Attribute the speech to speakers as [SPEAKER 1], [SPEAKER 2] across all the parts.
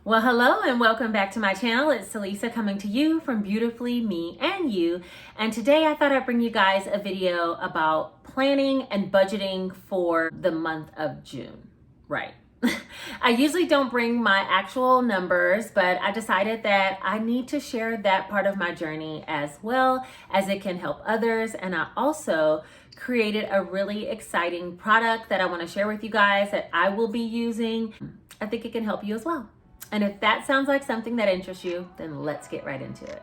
[SPEAKER 1] Well, hello and welcome back to my channel. It's Celisa coming to you from Beautifully Me and You. And today I thought I'd bring you guys a video about planning and budgeting for the month of June. Right. I usually don't bring my actual numbers, but I decided that I need to share that part of my journey as well, as it can help others. And I also created a really exciting product that I want to share with you guys that I will be using. I think it can help you as well. And if that sounds like something that interests you, then let's get right into it.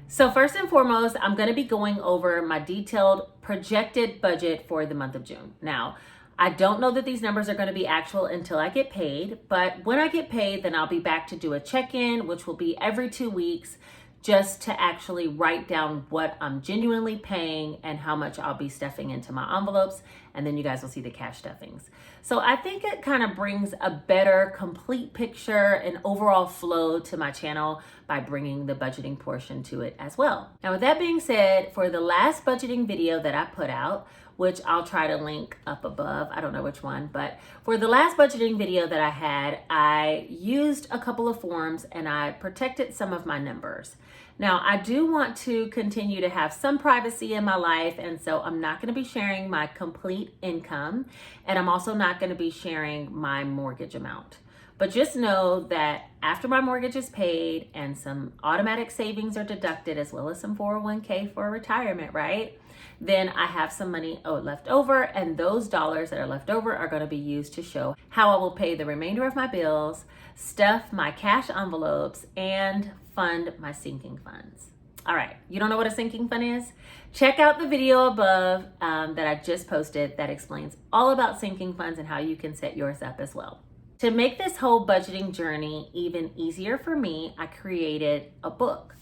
[SPEAKER 1] So first and foremost, I'm going to be going over my detailed projected budget for the month of June. Now, I don't know that these numbers are going to be actual until I get paid, but when I get paid, then I'll be back to do a check-in, which will be every 2 weeks, just to actually write down what I'm genuinely paying and how much I'll be stuffing into my envelopes. And then you guys will see the cash stuffings. So I think it kind of brings a better complete picture and overall flow to my channel by bringing the budgeting portion to it as well. Now, with that being said, for the last budgeting video that I put out, which I'll try to link up above, I don't know which one, but for the last budgeting video that I had, I used a couple of forms and I protected some of my numbers. Now, I do want to continue to have some privacy in my life, and so I'm not going to be sharing my complete income, and I'm also not going to be sharing my mortgage amount. But just know that after my mortgage is paid and some automatic savings are deducted, as well as some 401k for retirement, right? Then I have some money left over, and those dollars that are left over are going to be used to show how I will pay the remainder of my bills, stuff my cash envelopes, and fund my sinking funds. All right, you don't know what a sinking fund is? Check out the video above that I just posted that explains all about sinking funds and how you can set yours up as well. To make this whole budgeting journey even easier for me, I created a book.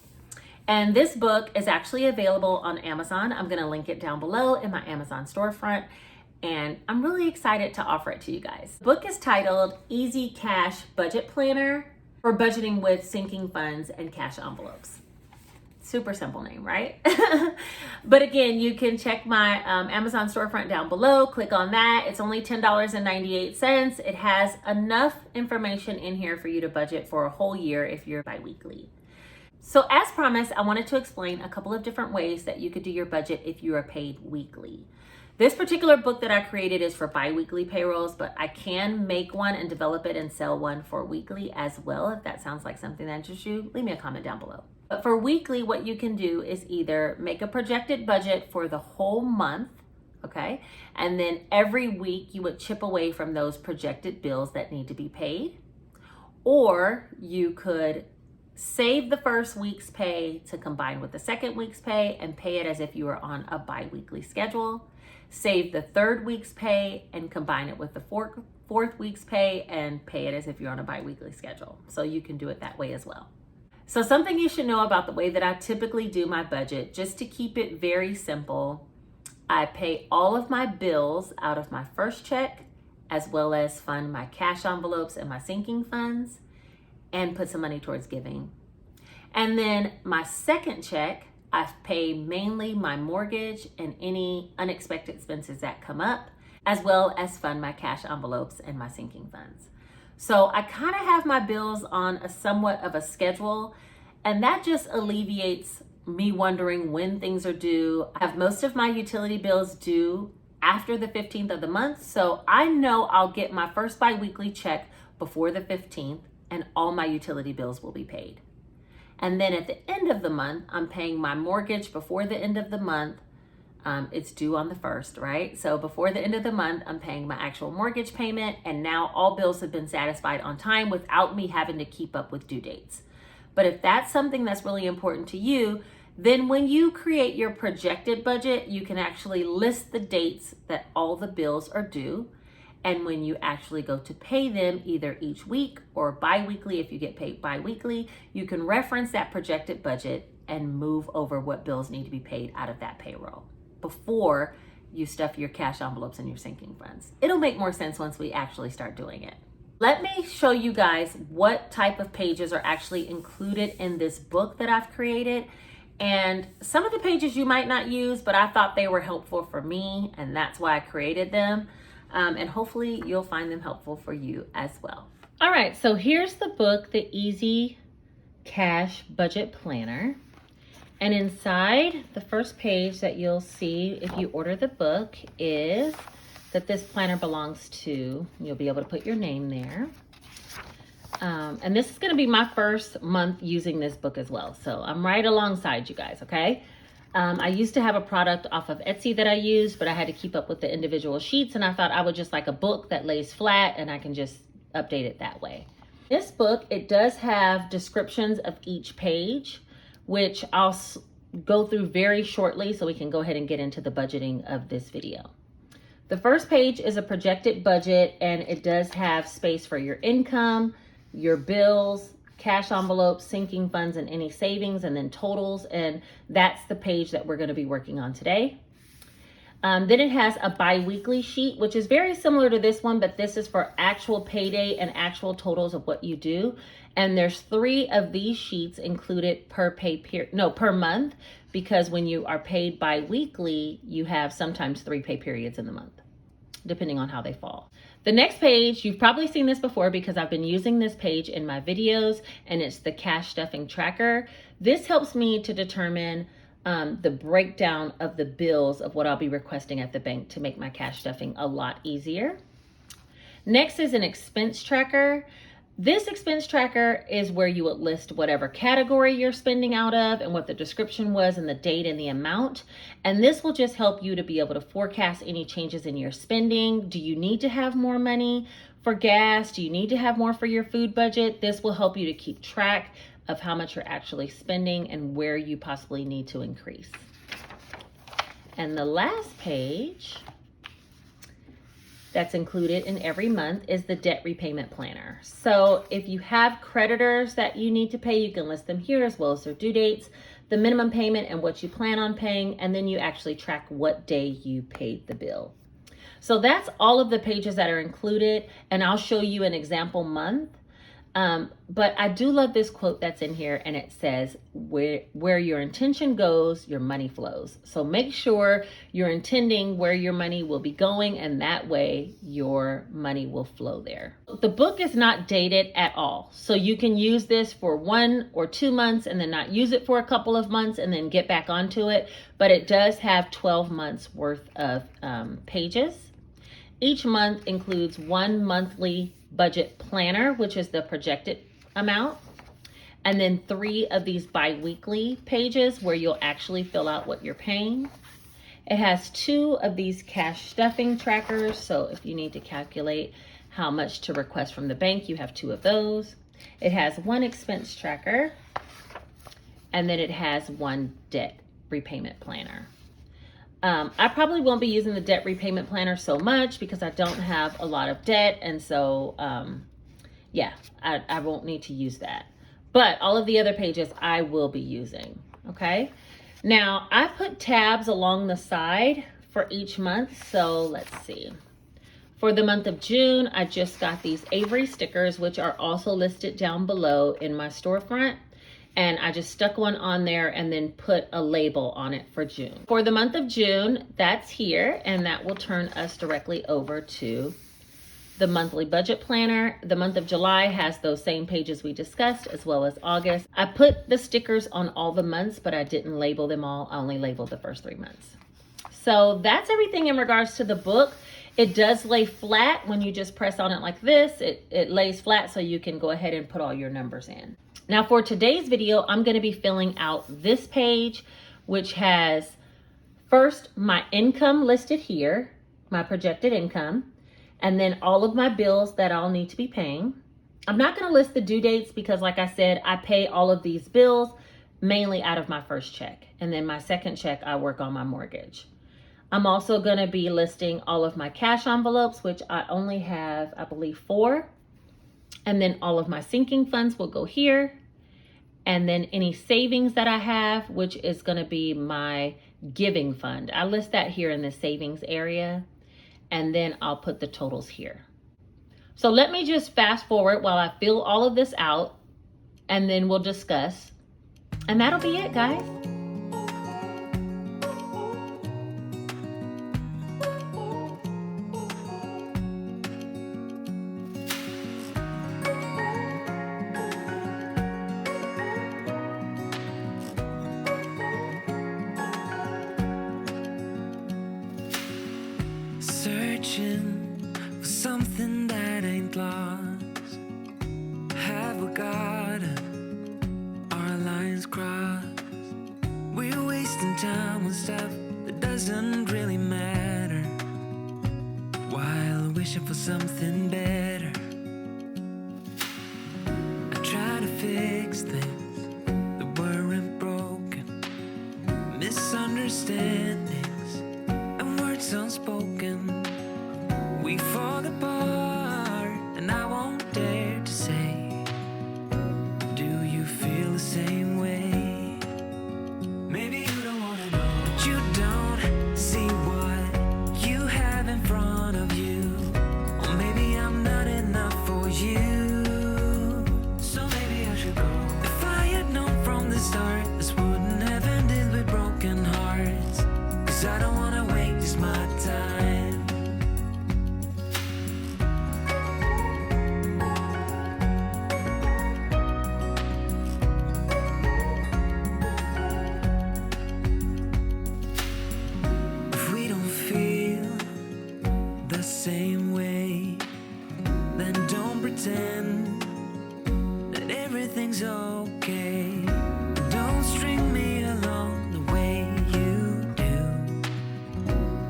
[SPEAKER 1] And this book is actually available on Amazon. I'm going to link it down below in my Amazon storefront. And I'm really excited to offer it to you guys. The book is titled Easy Cash Budget Planner for Budgeting with Sinking Funds and Cash Envelopes. Super simple name, right? But again, you can check my Amazon storefront down below. Click on that. It's only $10.98. It has enough information in here for you to budget for a whole year if you're biweekly. So as promised, I wanted to explain a couple of different ways that you could do your budget if you are paid weekly. This particular book that I created is for bi-weekly payrolls, but I can make one and develop it and sell one for weekly as well. If that sounds like something that interests you, leave me a comment down below. But for weekly, what you can do is either make a projected budget for the whole month, okay? And then every week you would chip away from those projected bills that need to be paid. Or you could save the first week's pay to combine with the second week's pay and pay it as if you were on a bi-weekly schedule. Save the third week's pay and combine it with the fourth week's pay and pay it as if you're on a bi-weekly schedule. So you can do it that way as well. So something you should know about the way that I typically do my budget, just to keep it very simple, I pay all of my bills out of my first check, as well as fund my cash envelopes and my sinking funds, and put some money towards giving. And then my second check, I pay mainly my mortgage and any unexpected expenses that come up, as well as fund my cash envelopes and my sinking funds. So I kind of have my bills on a somewhat of a schedule, and that just alleviates me wondering when things are due. I have most of my utility bills due after the 15th of the month, so I know I'll get my first bi-weekly check before the 15th, and all my utility bills will be paid. And then at the end of the month, I'm paying my mortgage before the end of the month. It's due on the 1st, right? So before the end of the month, I'm paying my actual mortgage payment, and now all bills have been satisfied on time without me having to keep up with due dates. But if that's something that's really important to you, then when you create your projected budget, you can actually list the dates that all the bills are due. And when you actually go to pay them, either each week or bi-weekly, if you get paid bi-weekly, you can reference that projected budget and move over what bills need to be paid out of that payroll before you stuff your cash envelopes and your sinking funds. It'll make more sense once we actually start doing it. Let me show you guys what type of pages are actually included in this book that I've created And some of the pages you might not use, but I thought they were helpful for me, and that's why I created them. And hopefully you'll find them helpful for you as well. All right, so here's the book, The Easy Cash Budget Planner. And inside the first page that you'll see if you order the book is that this planner belongs to. You'll be able to put your name there. And this is going to be my first month using this book as well. So I'm right alongside you guys, okay? I used to have a product off of Etsy that I used, but I had to keep up with the individual sheets, and I thought I would just like a book that lays flat and I can just update it that way. This book, it does have descriptions of each page, which I'll go through very shortly so we can go ahead and get into the budgeting of this video. The first page is a projected budget, and it does have space for your income, your bills, cash envelopes, sinking funds, and any savings, and then totals. And that's the page that we're going to be working on today. Then it has a bi-weekly sheet, which is very similar to this one, but this is for actual payday and actual totals of what you do. And there's 3 of these sheets included per month, because when you are paid bi-weekly, you have sometimes 3 pay periods in the month, depending on how they fall. The next page, you've probably seen this before because I've been using this page in my videos, and it's the cash stuffing tracker. This helps me to determine the breakdown of the bills of what I'll be requesting at the bank to make my cash stuffing a lot easier. Next is an expense tracker. This expense tracker is where you would list whatever category you're spending out of and what the description was and the date and the amount. And this will just help you to be able to forecast any changes in your spending. Do you need to have more money for gas? Do you need to have more for your food budget? This will help you to keep track of how much you're actually spending and where you possibly need to increase. And the last page that's included in every month is the debt repayment planner. So if you have creditors that you need to pay, you can list them here as well as their due dates, the minimum payment and what you plan on paying, and then you actually track what day you paid the bill. So that's all of the pages that are included, and I'll show you an example month. But I do love this quote that's in here, and it says, where your intention goes, your money flows. So make sure you're intending where your money will be going, and that way your money will flow there. The book is not dated at all. So you can use this for 1 or 2 months and then not use it for a couple of months and then get back onto it. But it does have 12 months worth of pages. Each month includes 1 monthly budget planner, which is the projected amount, and then 3 of these bi-weekly pages where you'll actually fill out what you're paying. It has 2 of these cash stuffing trackers, so if you need to calculate how much to request from the bank, you have 2 of those. It has 1 expense tracker, and then it has 1 debt repayment planner. I probably won't be using the debt repayment planner so much because I don't have a lot of debt. And so, yeah, I won't need to use that. But all of the other pages I will be using, okay? Now, I put tabs along the side for each month. So let's see. For the month of June, I just got these Avery stickers, which are also listed down below in my storefront. And I just stuck one on there and then put a label on it for June. For the month of June, that's here, and that will turn us directly over to the monthly budget planner. The month of July has those same pages we discussed, as well as August. I put the stickers on all the months, but I didn't label them all. I only labeled the first 3 months. So that's everything in regards to the book. It does lay flat when you just press on it like this. It lays flat so you can go ahead and put all your numbers in. Now for today's video, I'm going to be filling out this page, which has first my income listed here, my projected income, and then all of my bills that I'll need to be paying. I'm not going to list the due dates because, like I said, I pay all of these bills mainly out of my first check. And then my second check, I work on my mortgage. I'm also going to be listing all of my cash envelopes, which I only have, I believe, 4. And then all of my sinking funds will go here. And then any savings that I have, which is going to be my giving fund. I list that here in the savings area. And then I'll put the totals here. So let me just fast forward while I fill all of this out. And then we'll discuss. And that'll be it, guys.
[SPEAKER 2] searching for something that ain't lost. Have we got our lines crossed? We're wasting time on stuff that doesn't really matter, while wishing for something better. I try to fix things that weren't broken, misunderstandings and words unspoken. We fall apart, and I won't dare to say, do you feel the same way? Maybe you don't wanna know, but you don't see what you have in front of you. Or maybe I'm not enough for you, so maybe I should go. If I had known from the start, this wouldn't have ended with broken hearts. 'Cause I don't wanna waste my time. If we don't feel the same way, then don't pretend that everything's okay. Don't string me along the way you do.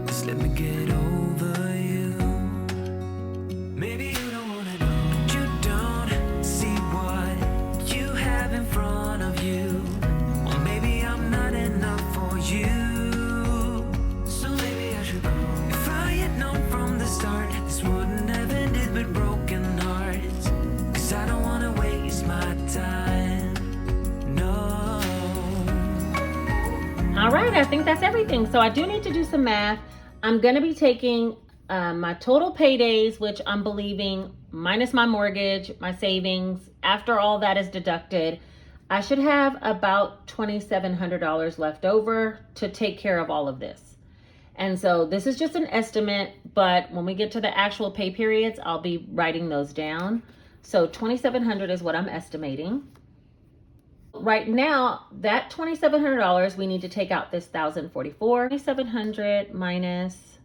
[SPEAKER 2] Just let me get over you. Maybe you don't wanna know, but you don't see what you have in front of you. Or maybe I'm not enough for you, so maybe I should go. If I had known from the start, this wouldn't have ended with broken hearts. 'Cause I don't wanna waste my time, no.
[SPEAKER 1] All right, I think that's everything. So I do need to do some math. I'm going to be taking my total paydays, which I'm believing minus my mortgage, my savings. After all that is deducted, I should have about $2,700 left over to take care of all of this. And so this is just an estimate, but when we get to the actual pay periods, I'll be writing those down. So $2,700 is what I'm estimating. Right now, that $2,700, we need to take out this $1,044. $2,700 minus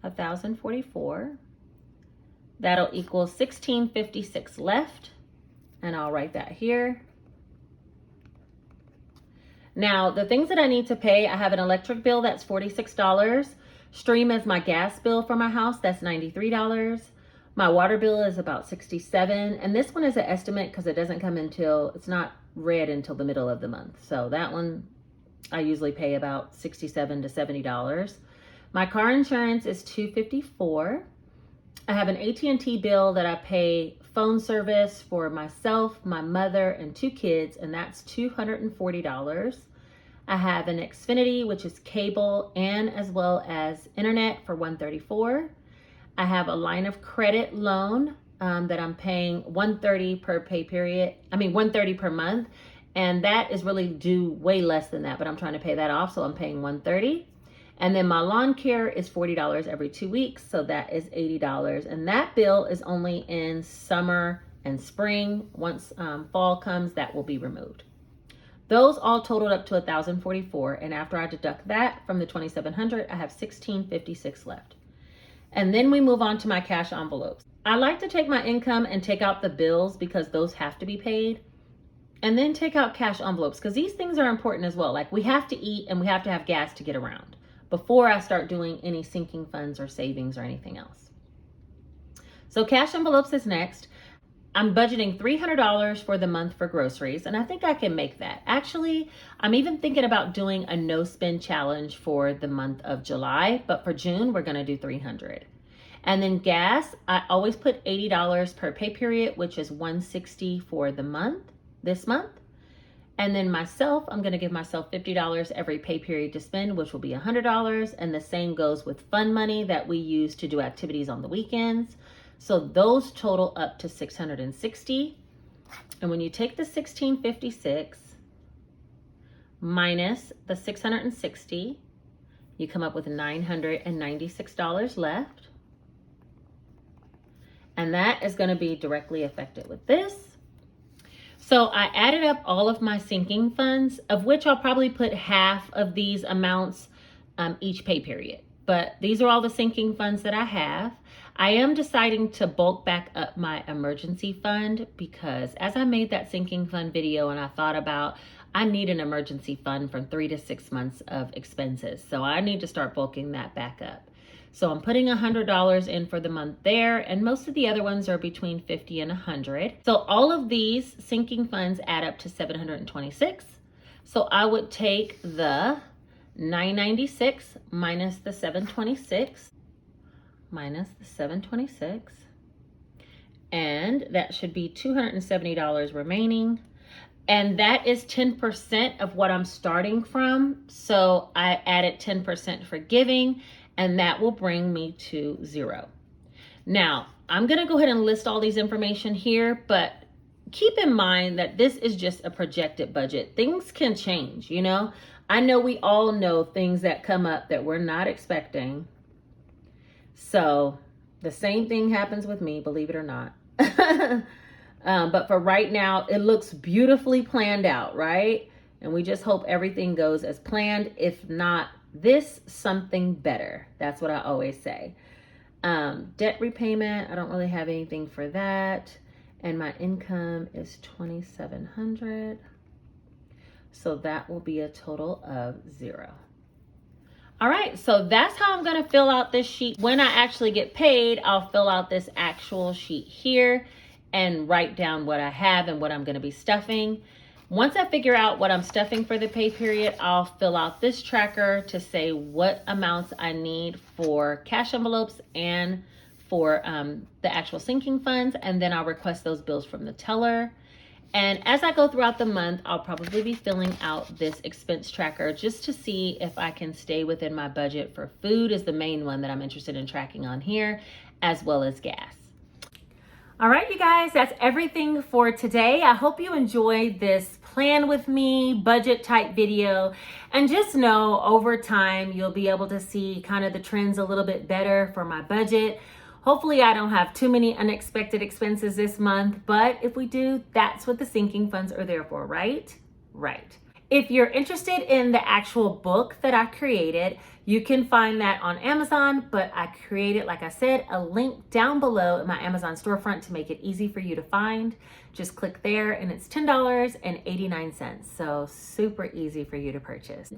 [SPEAKER 1] $1,044. That'll equal $1,656 left. And I'll write that here. Now, the things that I need to pay, I have an electric bill that's $46. Stream is my gas bill for my house, that's $93. My water bill is about $67. And this one is an estimate because it doesn't come until, it's not read until the middle of the month. So that one, I usually pay about $67 to $70. My car insurance is $254. I have an AT&T bill that I pay phone service for myself, my mother, and 2 kids, and that's $240. I have an Xfinity, which is cable and as well as internet, for $134. I have a line of credit loan that I'm paying $130 per pay period. $130 per month, and that is really due way less than that, but I'm trying to pay that off, so I'm paying $130. And then my lawn care is $40 every 2 weeks, so that is $80. And that bill is only in summer and spring. Once fall comes, that will be removed. Those all totaled up to $1,044, and after I deduct that from the $2,700, I have $1,656 left. And then we move on to my cash envelopes. I like to take my income and take out the bills because those have to be paid, and then take out cash envelopes because these things are important as well. Like, we have to eat and we have to have gas to get around before I start doing any sinking funds or savings or anything else. So cash envelopes is next. I'm budgeting $300 for the month for groceries, and I think I can make that. Actually, I'm even thinking about doing a no spend challenge for the month of July, but for June, we're gonna do $300. And then gas, I always put $80 per pay period, which is $160 for the month, this month. And then myself, I'm gonna give myself $50 every pay period to spend, which will be $100. And the same goes with fund money that we use to do activities on the weekends. So those total up to $660. And when you take the $1,656 minus the $660, you come up with $996 left. And that is going to be directly affected with this. So I added up all of my sinking funds, of which I'll probably put half of these amounts each pay period. but these are all the sinking funds that I have. I am deciding to bulk back up my emergency fund because as I made that sinking fund video and I thought about, I need an emergency fund from 3 to 6 months of expenses. So I need to start bulking that back up. So I'm putting $100 in for the month there, and most of the other ones are between 50 and 100. So all of these sinking funds add up to 726. So I would take the 996 minus the 726, and that should be $270 remaining. And that is 10% of what I'm starting from. So I added 10% for giving, and that will bring me to 0. Now, I'm gonna go ahead and list all these information here, but keep in mind that this is just a projected budget. Things can change, you know? I know we all know things that come up that we're not expecting. So the same thing happens with me, believe it or not. But for right now, it looks beautifully planned out, right? And we just hope everything goes as planned. If not this, something better. That's what I always say. Debt repayment, I don't really have anything for that. And my income is $2,700. So that will be a total of 0. All right, so that's how I'm gonna fill out this sheet. When I actually get paid, I'll fill out this actual sheet here and write down what I have and what I'm gonna be stuffing. Once I figure out what I'm stuffing for the pay period, I'll fill out this tracker to say what amounts I need for cash envelopes and for the actual sinking funds, and then I'll request those bills from the teller. And as I go throughout the month, I'll probably be filling out this expense tracker just to see if I can stay within my budget for food is the main one that I'm interested in tracking on here, as well as gas. All right, you guys, that's everything for today. I hope you enjoyed this plan with me budget type video, and just know over time you'll be able to see kind of the trends a little bit better for my budget. Hopefully I don't have too many unexpected expenses this month, but if we do, that's what the sinking funds are there for, right? Right. If you're interested in the actual book that I created, you can find that on Amazon, but I created, like I said, a link down below in my Amazon storefront to make it easy for you to find. Just click there and it's $10.89. So super easy for you to purchase.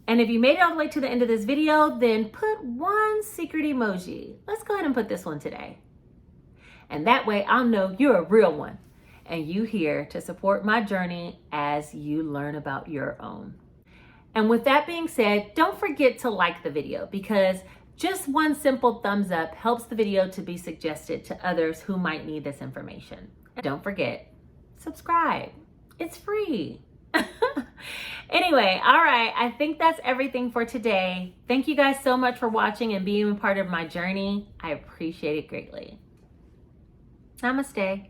[SPEAKER 1] And if you made it all the way to the end of this video, then put one secret emoji. Let's go ahead and put this one today. And that way I'll know you're a real one and you here to support my journey as you learn about your own. And with that being said, don't forget to like the video because just one simple thumbs up helps the video to be suggested to others who might need this information. And don't forget, subscribe. It's free. Anyway, all right, I think that's everything for today. Thank you guys so much for watching and being a part of my journey. I appreciate it greatly. Namaste.